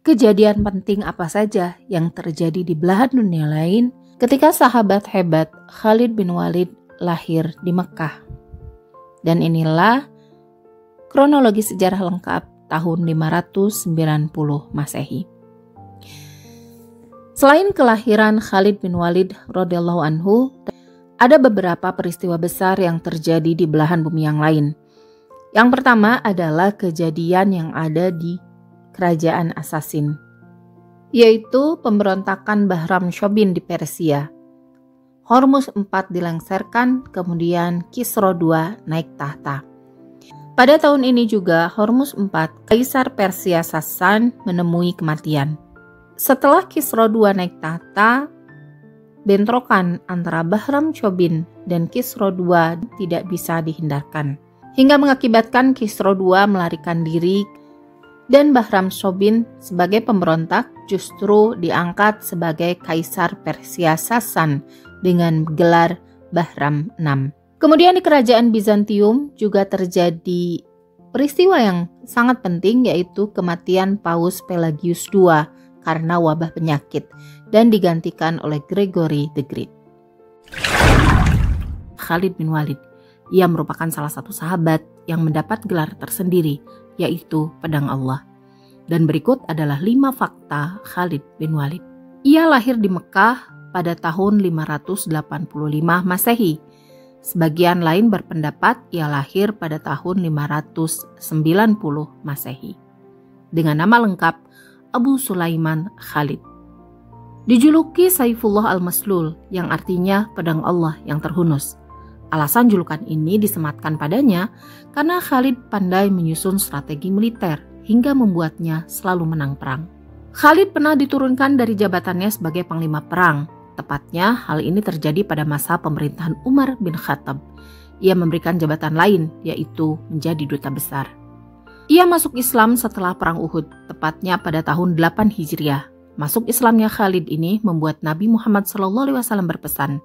Kejadian penting apa saja yang terjadi di belahan dunia lain ketika sahabat hebat Khalid bin Walid lahir di Mekah. Dan inilah kronologi sejarah lengkap tahun 590 Masehi. Selain kelahiran Khalid bin Walid radhiyallahu anhu, ada beberapa peristiwa besar yang terjadi di belahan bumi yang lain. Yang pertama adalah kejadian yang ada di Kerajaan Asasin, yaitu pemberontakan Bahram Shobin di Persia. Hormuz IV dilengsarkan, kemudian Kisra II naik tahta. Pada tahun ini juga Hormuz IV, Kaisar Persia Sasan, menemui kematian. Setelah Kisra II naik tahta, bentrokan antara Bahram Shobin dan Kisra II tidak bisa dihindarkan, hingga mengakibatkan Kisra II melarikan diri dan Bahram Shobin sebagai pemberontak justru diangkat sebagai Kaisar Persia Sasan dengan gelar Bahram VI. Kemudian di Kerajaan Bizantium juga terjadi peristiwa yang sangat penting, yaitu kematian Paus Pelagius II karena wabah penyakit dan digantikan oleh Gregory the Great. Khalid bin Walid, ia merupakan salah satu sahabat yang mendapat gelar tersendiri, yaitu Pedang Allah. Dan berikut adalah 5 fakta Khalid bin Walid. Ia lahir di Mekah pada tahun 585 Masehi. Sebagian lain berpendapat ia lahir pada tahun 590 Masehi. Dengan nama lengkap Abu Sulaiman Khalid. Dijuluki Saifullah al-Maslul, yang artinya pedang Allah yang terhunus. Alasan julukan ini disematkan padanya karena Khalid pandai menyusun strategi militer hingga membuatnya selalu menang perang. Khalid pernah diturunkan dari jabatannya sebagai panglima perang. Tepatnya hal ini terjadi pada masa pemerintahan Umar bin Khattab. Ia memberikan jabatan lain, yaitu menjadi duta besar. Ia masuk Islam setelah perang Uhud, tepatnya pada tahun 8 Hijriah. Masuk Islamnya Khalid ini membuat Nabi Muhammad SAW berpesan,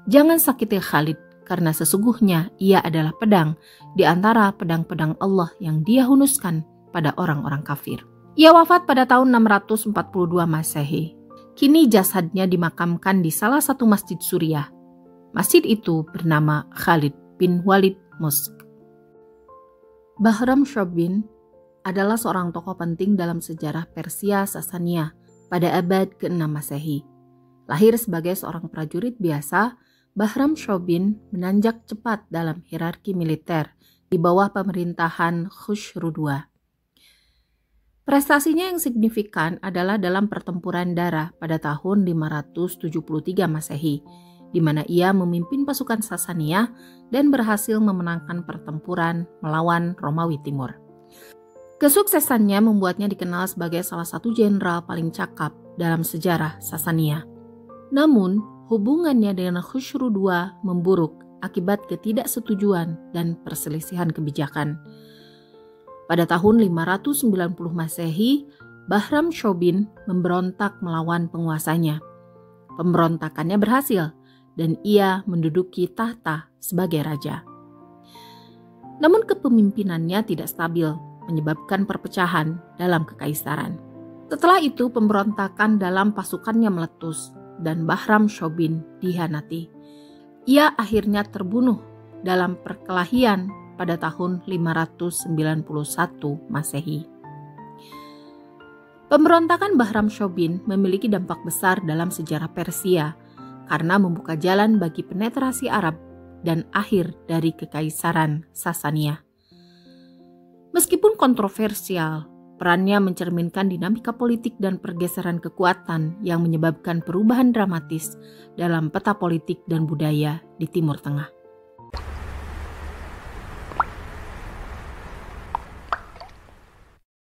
"Jangan sakiti Khalid, karena sesungguhnya ia adalah pedang di antara pedang-pedang Allah yang dia hunuskan pada orang-orang kafir." Ia wafat pada tahun 642 Masehi. Kini jasadnya dimakamkan di salah satu masjid Suriah. Masjid itu bernama Khalid bin Walid Mosque. Bahram Shobin adalah seorang tokoh penting dalam sejarah Persia Sasania pada abad ke-6 Masehi. Lahir sebagai seorang prajurit biasa, Bahram Shobin menanjak cepat dalam hierarki militer di bawah pemerintahan Khushru II. Prestasinya yang signifikan adalah dalam pertempuran Dara pada tahun 573 Masehi, di mana ia memimpin pasukan Sasania dan berhasil memenangkan pertempuran melawan Romawi Timur. Kesuksesannya membuatnya dikenal sebagai salah satu jenderal paling cakap dalam sejarah Sasania. Namun, hubungannya dengan Khushru II memburuk akibat ketidaksetujuan dan perselisihan kebijakan. Pada tahun 590 Masehi, Bahram Shobin memberontak melawan penguasanya. Pemberontakannya berhasil dan ia menduduki tahta sebagai raja. Namun kepemimpinannya tidak stabil, menyebabkan perpecahan dalam kekaisaran. Setelah itu pemberontakan dalam pasukannya meletus dan Bahram Shobin dihianati. Ia akhirnya terbunuh dalam perkelahian pada tahun 591 Masehi. Pemberontakan Bahram Shobin memiliki dampak besar dalam sejarah Persia karena membuka jalan bagi penetrasi Arab dan akhir dari kekaisaran Sasania. Meskipun kontroversial, perannya mencerminkan dinamika politik dan pergeseran kekuatan yang menyebabkan perubahan dramatis dalam peta politik dan budaya di Timur Tengah.